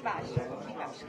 embaixo. Aqui embaixo.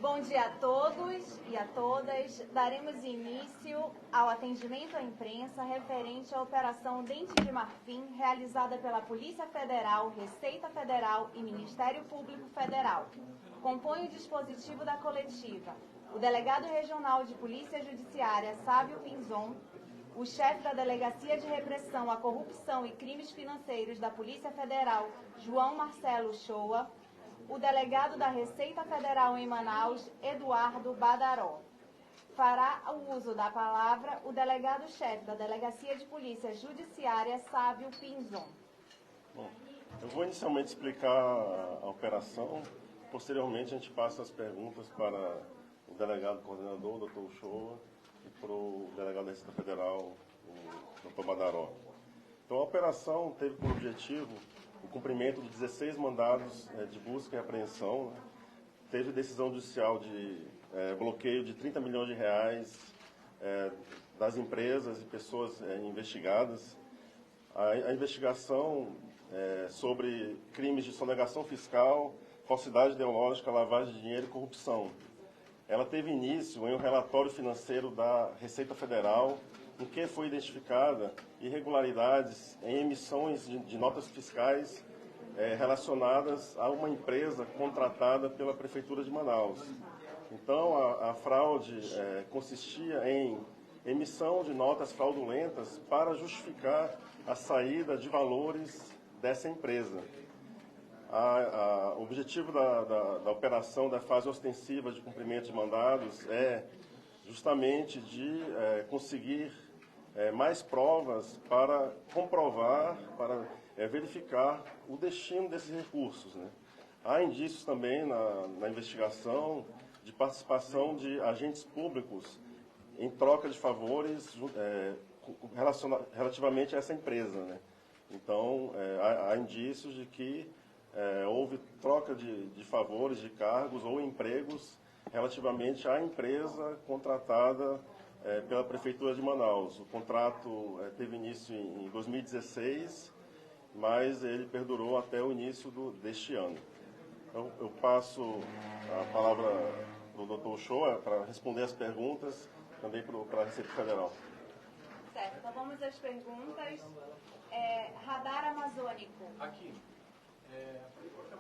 Bom dia a todos e a todas. Daremos início ao atendimento à imprensa referente à Operação Dente de Marfim, realizada pela Polícia Federal, Receita Federal e Ministério Público Federal. Compõe o dispositivo da coletiva o delegado regional de Polícia Judiciária, Sávio Pinzon, o chefe da Delegacia de Repressão à Corrupção e Crimes Financeiros da Polícia Federal, João Marcelo Shoa, o delegado da Receita Federal em Manaus, Eduardo Badaró. Fará o uso da palavra o delegado-chefe da Delegacia de Polícia Judiciária, Sávio Pinzon. Bom, eu vou inicialmente explicar a operação, posteriormente a gente passa as perguntas para o delegado coordenador, o Dr. Shoa, e para o delegado da Receita Federal, o Dr. Badaró. Então a operação teve por objetivo o cumprimento de 16 mandados de busca e apreensão, né? Teve decisão judicial de bloqueio de 30 milhões de reais das empresas e pessoas investigadas. A investigação sobre crimes de sonegação fiscal, falsidade ideológica, lavagem de dinheiro e corrupção. Ela teve início em um relatório financeiro da Receita Federal, em que foi identificada irregularidades em emissões de notas fiscais relacionadas a uma empresa contratada pela Prefeitura de Manaus. Então, a fraude consistia em emissão de notas fraudulentas para justificar a saída de valores dessa empresa. O objetivo da operação da fase ostensiva de cumprimento de mandados é justamente de conseguir mais provas para comprovar, para verificar o destino desses recursos, né? Há indícios também na investigação de participação de agentes públicos em troca de favores relativamente a essa empresa, né? Então, há indícios de que houve troca de favores, de cargos ou empregos relativamente à empresa contratada pela Prefeitura de Manaus. O contrato teve início em 2016, mas ele perdurou até o início deste ano. Então, eu passo a palavra para o Dr. Shoa para responder as perguntas, também para a Receita Federal. Certo, então vamos às perguntas. Radar Amazônico. Aqui.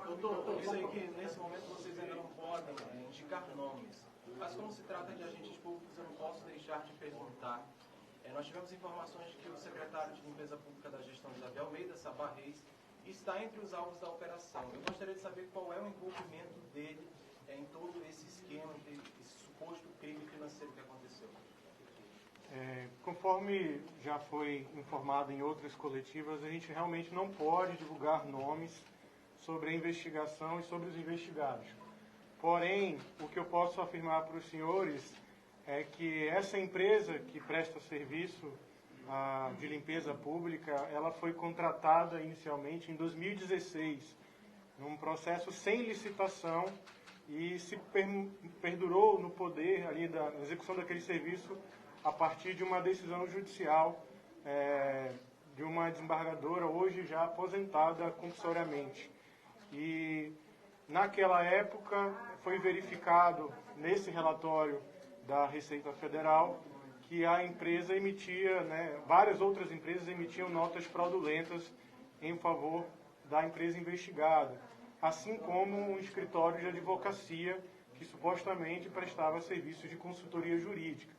Doutor, eu sei que nesse momento vocês ainda não podem indicar nomes, mas como se trata de agentes públicos, eu não posso deixar de perguntar. Nós tivemos informações de que o secretário de Limpeza Pública da Gestão de Davi Almeida, Sabá Reis, está entre os alvos da operação. Eu gostaria de saber qual é o envolvimento dele em todo esse esquema, esse suposto crime financeiro que aconteceu. Conforme já foi informado em outras coletivas, a gente realmente não pode divulgar nomes sobre a investigação e sobre os investigados. Porém, o que eu posso afirmar para os senhores é que essa empresa que presta serviço de limpeza pública, ela foi contratada inicialmente em 2016, num processo sem licitação, e se perdurou no poder ali da execução daquele serviço a partir de uma decisão judicial de uma desembargadora hoje já aposentada compulsoriamente. E naquela época foi verificado nesse relatório da Receita Federal que a empresa emitia, várias outras empresas emitiam notas fraudulentas em favor da empresa investigada, assim como um escritório de advocacia que supostamente prestava serviços de consultoria jurídica.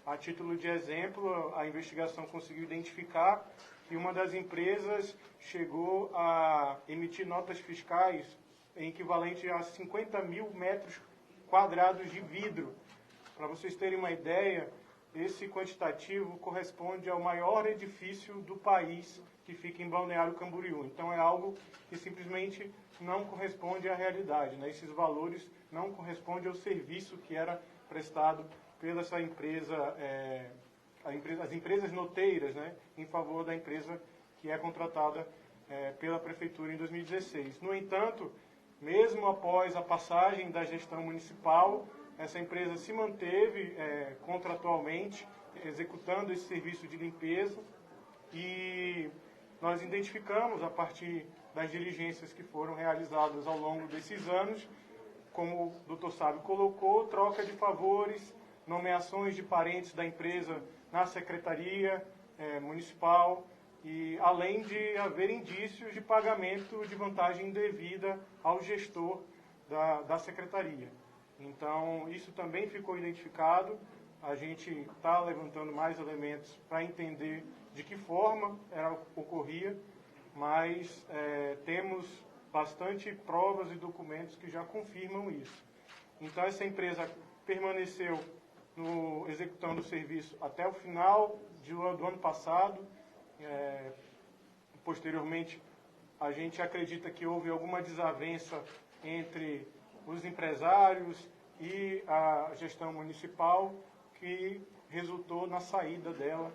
A título de exemplo, a investigação conseguiu identificar que uma das empresas chegou a emitir notas fiscais em equivalente a 50 mil metros quadrados de vidro. Para vocês terem uma ideia, esse quantitativo corresponde ao maior edifício do país, que fica em Balneário Camboriú. Então é algo que simplesmente não corresponde à realidade, né? Esses valores não correspondem ao serviço que era prestado pela essa empresa, as empresas noteiras, né, em favor da empresa que é contratada pela Prefeitura em 2016. No entanto, mesmo após a passagem da gestão municipal, essa empresa se manteve contratualmente executando esse serviço de limpeza e nós identificamos, a partir das diligências que foram realizadas ao longo desses anos, como o Dr. Sábio colocou, troca de favores, nomeações de parentes da empresa na secretaria municipal, e além de haver indícios de pagamento de vantagem indevida ao gestor da secretaria. Então, isso também ficou identificado. A gente está levantando mais elementos para entender de que forma ocorria, mas temos bastante provas e documentos que já confirmam isso. Então, essa empresa permaneceu executando o serviço até o final do ano passado. Posteriormente, a gente acredita que houve alguma desavença entre os empresários e a gestão municipal, que resultou na saída dela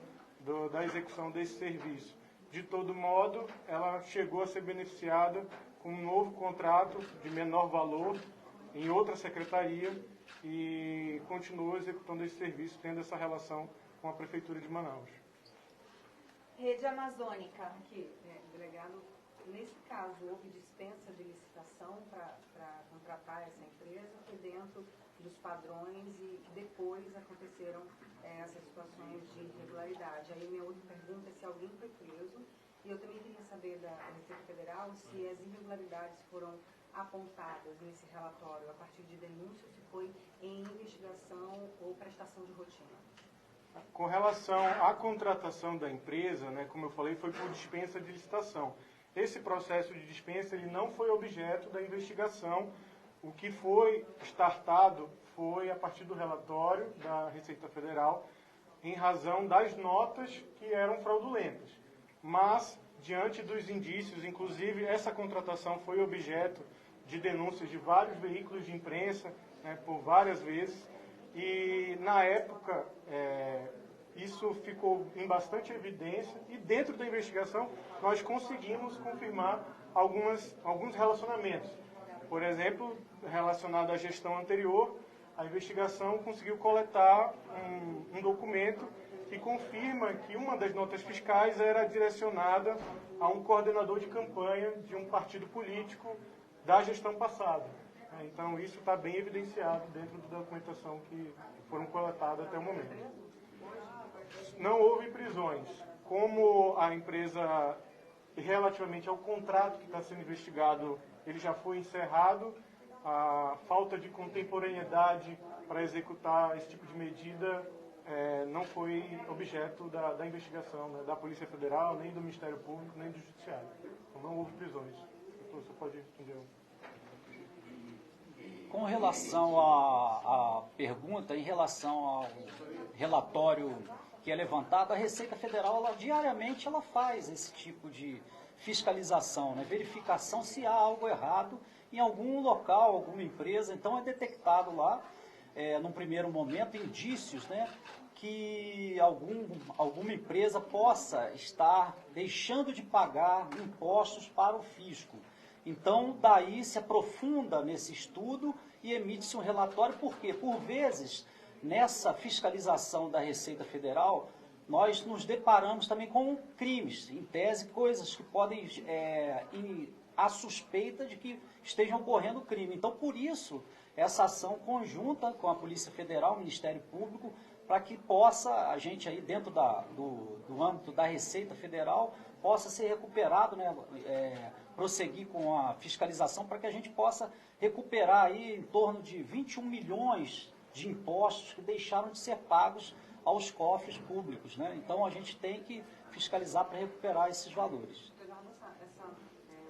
da execução desse serviço. De todo modo, ela chegou a ser beneficiada com um novo contrato de menor valor em outra secretaria e continuou executando esse serviço, tendo essa relação com a Prefeitura de Manaus. Rede Amazônica. Aqui, delegado, nesse caso, houve dispensa de licitação para contratar essa empresa, que dentro dos padrões e depois aconteceram essas situações de irregularidade. Aí minha outra pergunta é se alguém foi preso, e eu também queria saber da Receita Federal se as irregularidades foram apontadas nesse relatório a partir de denúncias, se foi em investigação ou prestação de rotina. Com relação à contratação da empresa, como eu falei, foi por dispensa de licitação. Esse processo de dispensa ele não foi objeto da investigação. O que foi startado foi a partir do relatório da Receita Federal, em razão das notas que eram fraudulentas. Mas, diante dos indícios, inclusive essa contratação foi objeto de denúncias de vários veículos de imprensa, por várias vezes, e na época isso ficou em bastante evidência, e dentro da investigação nós conseguimos confirmar alguns relacionamentos. Por exemplo, relacionado à gestão anterior, a investigação conseguiu coletar um documento que confirma que uma das notas fiscais era direcionada a um coordenador de campanha de um partido político da gestão passada. Então, isso está bem evidenciado dentro da documentação que foram coletadas até o momento. Não houve prisões. Como a empresa, relativamente ao contrato que está sendo investigado, ele já foi encerrado, a falta de contemporaneidade para executar esse tipo de medida não foi objeto da investigação, da Polícia Federal, nem do Ministério Público, nem do Judiciário. Então, não houve prisões. Você pode responder. Com relação à pergunta, em relação ao relatório que é levantado, a Receita Federal, diariamente, ela faz esse tipo de fiscalização, verificação se há algo errado em algum local, alguma empresa. Então, é detectado lá, num primeiro momento, indícios, que alguma empresa possa estar deixando de pagar impostos para o fisco. Então, daí se aprofunda nesse estudo e emite-se um relatório. Por quê? Por vezes, nessa fiscalização da Receita Federal, nós nos deparamos também com crimes, em tese, coisas que podem, a suspeita de que estejam ocorrendo crime. Então, por isso, essa ação conjunta com a Polícia Federal, o Ministério Público, para que possa, a gente aí dentro do âmbito da Receita Federal, possa ser recuperado, prosseguir com a fiscalização para que a gente possa recuperar aí em torno de 21 milhões de impostos que deixaram de ser pagos aos cofres públicos. Então, a gente tem que fiscalizar para recuperar esses valores. Essa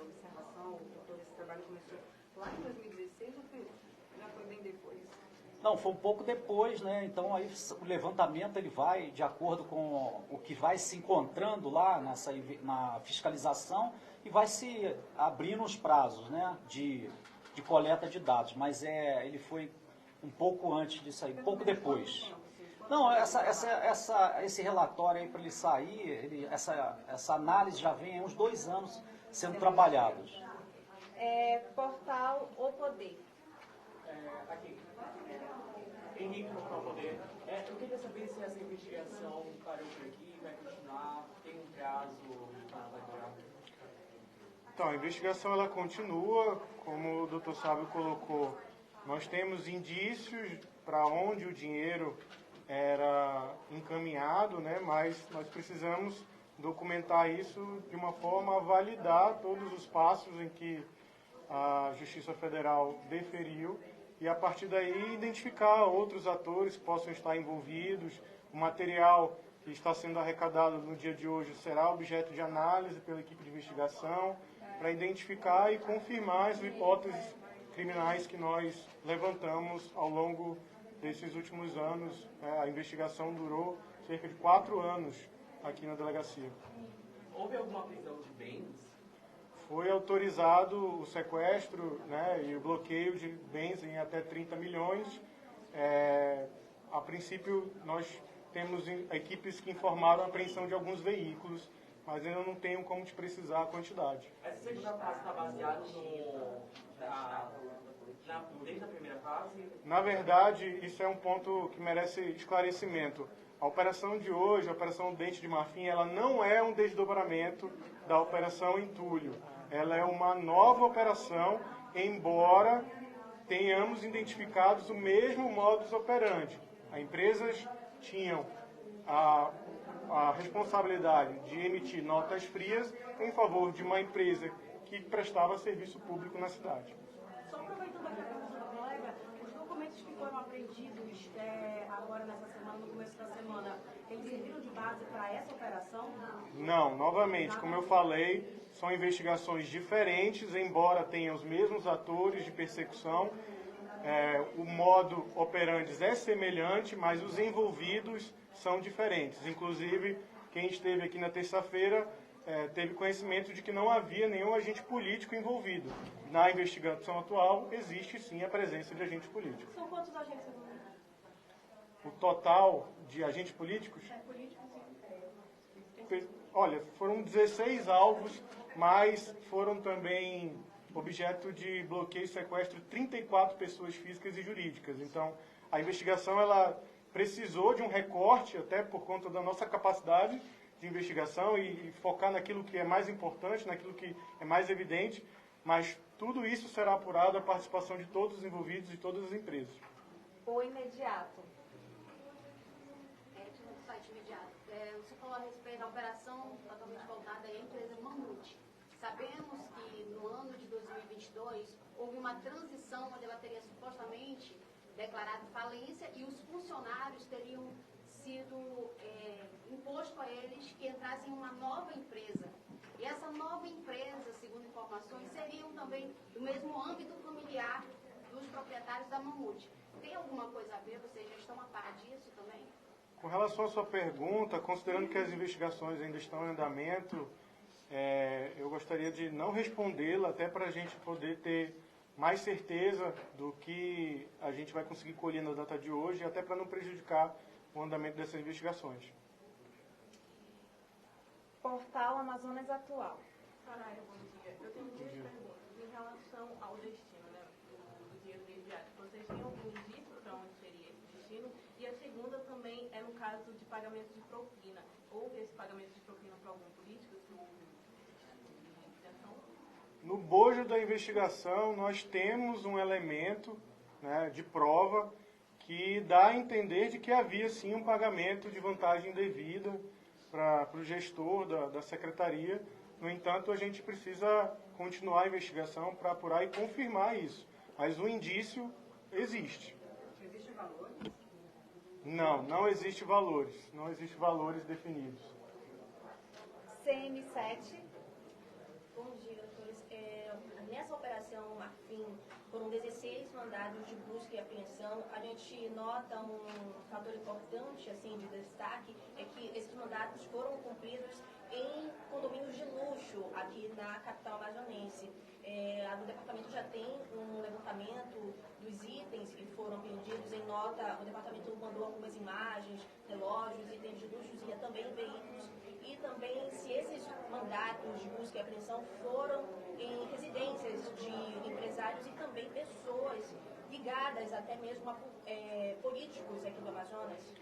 observação, todo esse trabalho começou lá em 2016 ou já foi bem depois? Não, foi um pouco depois, Então, aí o levantamento ele vai de acordo com o que vai se encontrando lá na fiscalização e vai se abrindo os prazos, de coleta de dados. Mas ele foi um pouco antes disso aí, pouco depois. Não, esse relatório aí para ele sair, essa análise já vem há uns 2 anos sendo trabalhados. Portal O Poder. Aqui. Henrique, Portal Poder. Eu queria saber se essa investigação parou por aqui, vai continuar, tem um prazo para vai durar. Então, a investigação ela continua, como o doutor Sábio colocou, nós temos indícios para onde o dinheiro era encaminhado, né? Mas nós precisamos documentar isso de uma forma a validar todos os passos em que a Justiça Federal deferiu e a partir daí identificar outros atores que possam estar envolvidos. O material que está sendo arrecadado no dia de hoje será objeto de análise pela equipe de investigação para identificar e confirmar as hipóteses criminais que nós levantamos ao longo desses últimos anos. A investigação durou cerca de 4 anos aqui na delegacia. Houve alguma prisão de bens? Foi autorizado o sequestro, né, e o bloqueio de bens em até 30 milhões. A princípio, nós temos equipes que informaram a apreensão de alguns veículos, mas eu não tenho como te precisar a quantidade. Essa segunda fase está baseada desde a primeira fase? Na verdade, isso é um ponto que merece esclarecimento. A operação de hoje, a Operação Dente de Marfim, ela não é um desdobramento da Operação Entulho. Ela é uma nova operação, embora tenhamos identificados o mesmo modus operandi. As empresas tinham a responsabilidade de emitir notas frias em favor de uma empresa que prestava serviço público na cidade. Só aproveitando a pergunta da colega, os documentos que foram apreendidos agora nessa semana, no começo da semana, eles serviram de base para essa operação? Não, novamente, como eu falei, são investigações diferentes, embora tenham os mesmos atores de persecução. O modo operandi é semelhante, mas os envolvidos são diferentes. Inclusive, quem esteve aqui na terça-feira teve conhecimento de que não havia nenhum agente político envolvido. Na investigação atual, existe sim a presença de agentes políticos. São quantos agentes envolvidos? O total de agentes políticos? Políticos, sim. Olha, foram 16 alvos, mas foram também objeto de bloqueio e sequestro de 34 pessoas físicas e jurídicas. Então, a investigação ela precisou de um recorte, até por conta da nossa capacidade de investigação e focar naquilo que é mais importante, naquilo que é mais evidente, mas tudo isso será apurado a participação de todos os envolvidos e todas as empresas. O imediato. Do site imediato. Você falou a respeito da operação totalmente voltada à empresa Mamute. Sabemos que no ano de 2022 houve uma transição onde ela teria supostamente declarado falência e os funcionários teriam sido imposto a eles que entrassem em uma nova empresa. E essa nova empresa, segundo informações, seriam também do mesmo âmbito familiar dos proprietários da Mamute. Tem alguma coisa a ver? Vocês já estão a par disso também? Com relação à sua pergunta, considerando que as investigações ainda estão em andamento, eu gostaria de não respondê-la, até para a gente poder ter mais certeza do que a gente vai conseguir colher na data de hoje, até para não prejudicar o andamento dessas investigações. Portal Amazonas Atual. Soraya, bom dia. Eu tenho 2 perguntas em relação ao destino, né, do dinheiro imediato. Vocês têm algum indício para onde seria esse destino? E a segunda também é no caso de pagamento de propina. Houve esse pagamento de propina para algum político? No bojo da investigação, nós temos um elemento, né, de prova que dá a entender de que havia sim um pagamento de vantagem devida para o gestor da secretaria. No entanto, a gente precisa continuar a investigação para apurar e confirmar isso. Mas o indício existe. Existe valores? Não existe valores. Não existe valores definidos. CM7. Bom dia, doutores. Nessa operação Marfim, foram 16 mandados de busca e apreensão. A gente nota um fator importante, assim, de destaque, é que esses mandados foram cumpridos em condomínios de luxo aqui na capital amazonense. O departamento já tem um levantamento dos itens que foram apreendidos. Em nota, o departamento mandou algumas imagens, relógios, itens de luxo e também veículos. E também se esses mandatos de busca e apreensão foram em residências de empresários e também pessoas ligadas até mesmo a políticos aqui do Amazonas.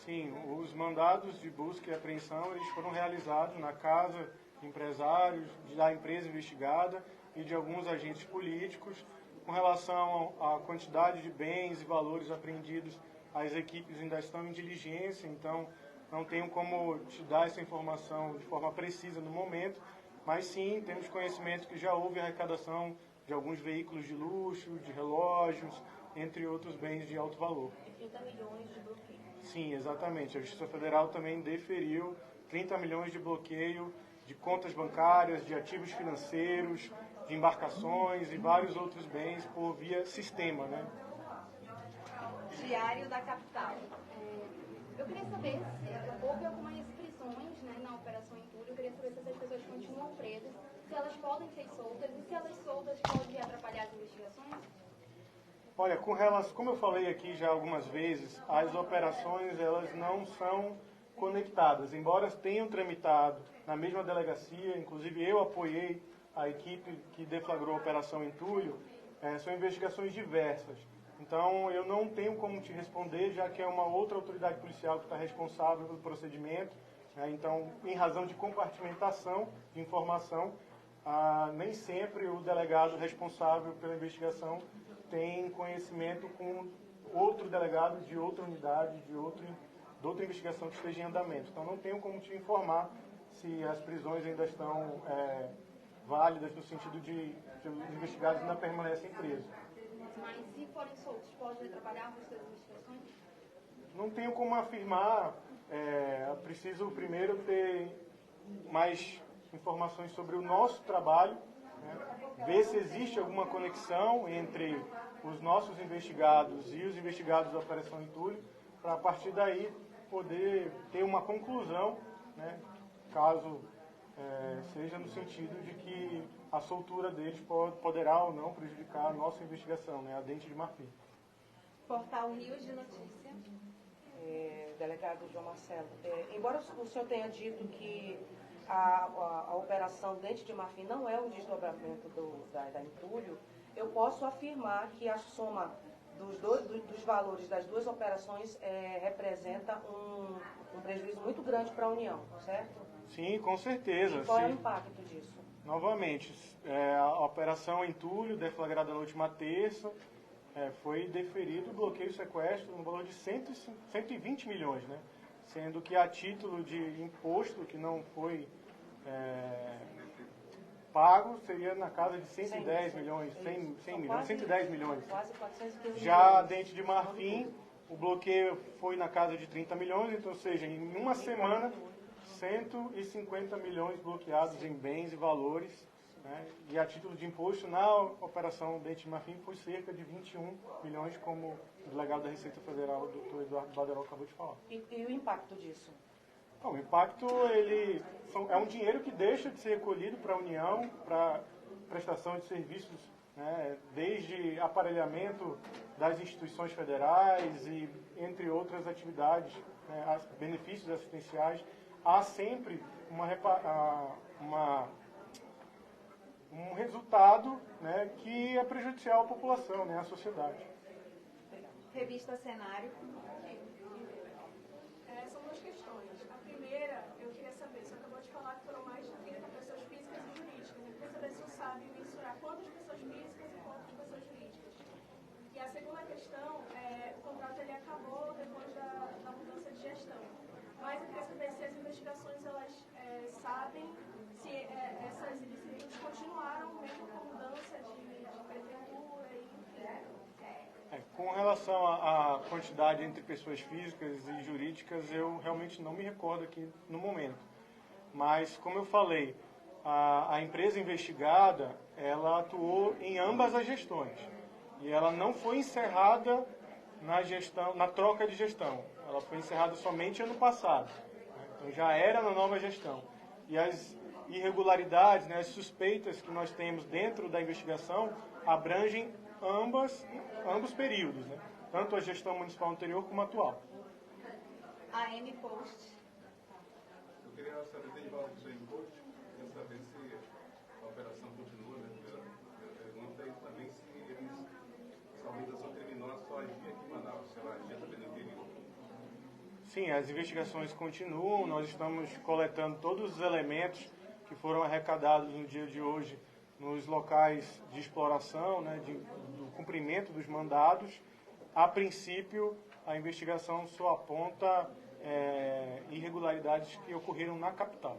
Sim, os mandados de busca e apreensão eles foram realizados na casa de empresários, da empresa investigada e de alguns agentes políticos. Com relação à quantidade de bens e valores apreendidos, as equipes ainda estão em diligência, então não tenho como te dar essa informação de forma precisa no momento, mas sim, temos conhecimento que já houve arrecadação de alguns veículos de luxo, de relógios, entre outros bens de alto valor. E 30 milhões de bloqueio. Sim, exatamente. A Justiça Federal também deferiu 30 milhões de bloqueio de contas bancárias, de ativos financeiros, de embarcações e vários outros bens por via sistema, né? Diário da Capital. Eu queria saber se houve algumas prisões, né, na Operação Entulho. Eu queria saber se essas pessoas continuam presas, se elas podem ser soltas e se elas soltas podem atrapalhar as investigações. Olha, como eu falei aqui já algumas vezes, as operações elas não são conectadas. Embora tenham tramitado na mesma delegacia, inclusive eu apoiei a equipe que deflagrou a Operação Entulho, são investigações diversas. Então, eu não tenho como te responder, já que é uma outra autoridade policial que está responsável pelo procedimento. Então, em razão de compartimentação de informação, nem sempre o delegado responsável pela investigação tem conhecimento com outro delegado de outra unidade, de outra investigação que esteja em andamento. Então, não tenho como te informar se as prisões ainda estão válidas, no sentido de os investigados ainda permanecem presos. Mas se forem soltos, pode atrapalhar as suas investigações? Não tenho como afirmar. Preciso primeiro ter mais informações sobre o nosso trabalho, né? Ver se existe alguma conexão entre os nossos investigados e os investigados da Operação Entulho, para a partir daí poder ter uma conclusão, né? Caso seja no sentido de que a soltura deles poderá ou não prejudicar a nossa investigação, né? A Dente de Marfim. Portal Rios de Notícia. Delegado João Marcelo, embora o senhor tenha dito que a operação Dente de Marfim não é um desdobramento da Entulho, eu posso afirmar que a soma dos valores das duas operações representa um prejuízo muito grande para a União, certo? Sim, com certeza. E qual é o impacto disso? Novamente, a Operação Entulho, deflagrada na última terça, foi deferido bloqueio e sequestro no valor de 120 milhões, né? Sendo que a título de imposto que não foi pago seria na casa de 110 milhões, 100 milhões, 110 milhões. Quase 415 Já a Dente de Marfim, o bloqueio foi na casa de 30 milhões, então, ou seja, em uma semana, 150 milhões bloqueados em bens e valores, né? E a título de imposto, na Operação Dente de Marfim, foi cerca de 21 milhões, como o delegado da Receita Federal, o doutor Eduardo Baderol, acabou de falar. E o impacto disso? Bom, o impacto é um dinheiro que deixa de ser recolhido para a União, para prestação de serviços, né? Desde aparelhamento das instituições federais e entre outras atividades, né? Benefícios assistenciais. Há sempre um resultado, né, que é prejudicial à população, né, à sociedade. Revista Cenário. São duas questões. A primeira, eu queria saber, você acabou de falar que foram mais de 30 pessoas físicas e jurídicas. Eu queria saber se você sabe mensurar quantas pessoas físicas e quantas pessoas jurídicas. E a segunda questão, o contrato ele acabou depois da mudança de gestão. Mas eu queria saber se as investigações, elas sabem se essas ilicitudes continuaram mesmo com mudança de prefeitura e... Com relação à quantidade entre pessoas físicas e jurídicas, eu realmente não me recordo aqui no momento. Mas, como eu falei, a empresa investigada, ela atuou em ambas as gestões. E ela não foi encerrada na troca de gestão. Ela foi encerrada somente ano passado. Então já era na nova gestão. irregularidades, né, as suspeitas que nós temos dentro da investigação abrangem ambos períodos, né, tanto a gestão municipal anterior como a atual. A M Post. Eu queria saber, Denivaldo, do seu Post, queria saber se a operação continua, né, primeira pergunta, e também se essa organização criminosa só agia aqui em Manaus, se ela agia também no interior. Sim, as investigações continuam, nós estamos coletando todos os elementos que foram arrecadados no dia de hoje nos locais de exploração, né, do cumprimento dos mandados. A princípio, a investigação só aponta irregularidades que ocorreram na capital.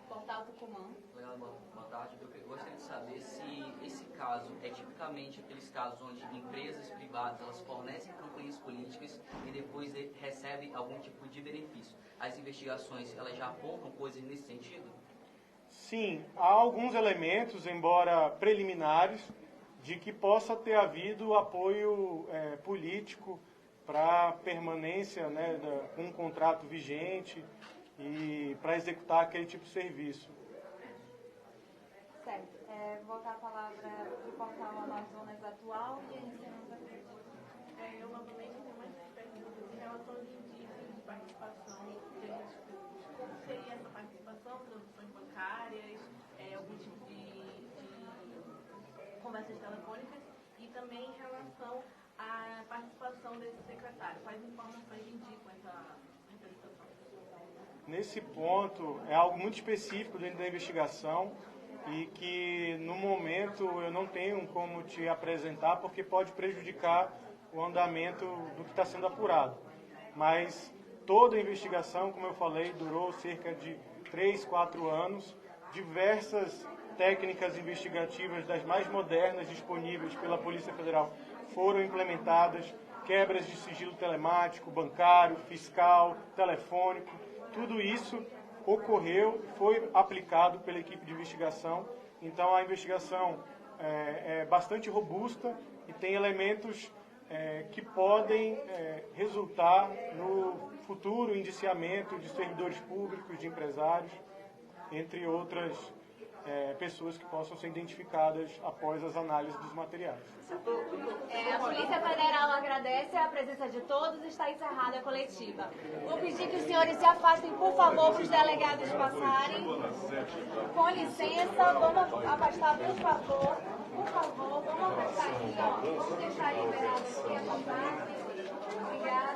Portal Tucumã. Legal, boa tarde. Eu gostaria de saber se esse caso é tipicamente aqueles casos onde empresas privadas elas fornecem campanhas políticas e depois recebem algum tipo de benefício. As investigações elas já apontam coisas nesse sentido? Sim, há alguns elementos, embora preliminares, de que possa ter havido apoio político para a permanência, né, com um contrato vigente e para executar aquele tipo de serviço. Certo. Voltar a palavra do portal Amazonas Atual e encerramos a frente. Eu novamente tenho mais perguntas em relação aos indícios de participação que a gente fez. Como seria essa participação, transações bancárias, algum tipo de conversas telefônicas e também em relação à participação desse secretário? Quais informações indicam essa representação? Nesse ponto, é algo muito específico dentro da investigação e que, no momento, eu não tenho como te apresentar porque pode prejudicar o andamento do que está sendo apurado. Mas toda a investigação, como eu falei, durou cerca de 3, 4 anos. Diversas técnicas investigativas das mais modernas disponíveis pela Polícia Federal foram implementadas, quebras de sigilo telemático, bancário, fiscal, telefônico, tudo isso ocorreu, foi aplicado pela equipe de investigação. Então a investigação é bastante robusta e tem elementos que podem resultar no futuro indiciamento de servidores públicos, de empresários, entre outras pessoas que possam ser identificadas após as análises dos materiais. A Polícia Federal agradece a presença de todos e está encerrada a coletiva. Vou pedir que os senhores se afastem, por favor, para os delegados passarem. Com licença, vamos afastar, por favor. Por favor, vamos afastar aqui, ó. Vamos deixar liberado aqui a passagem. Obrigada.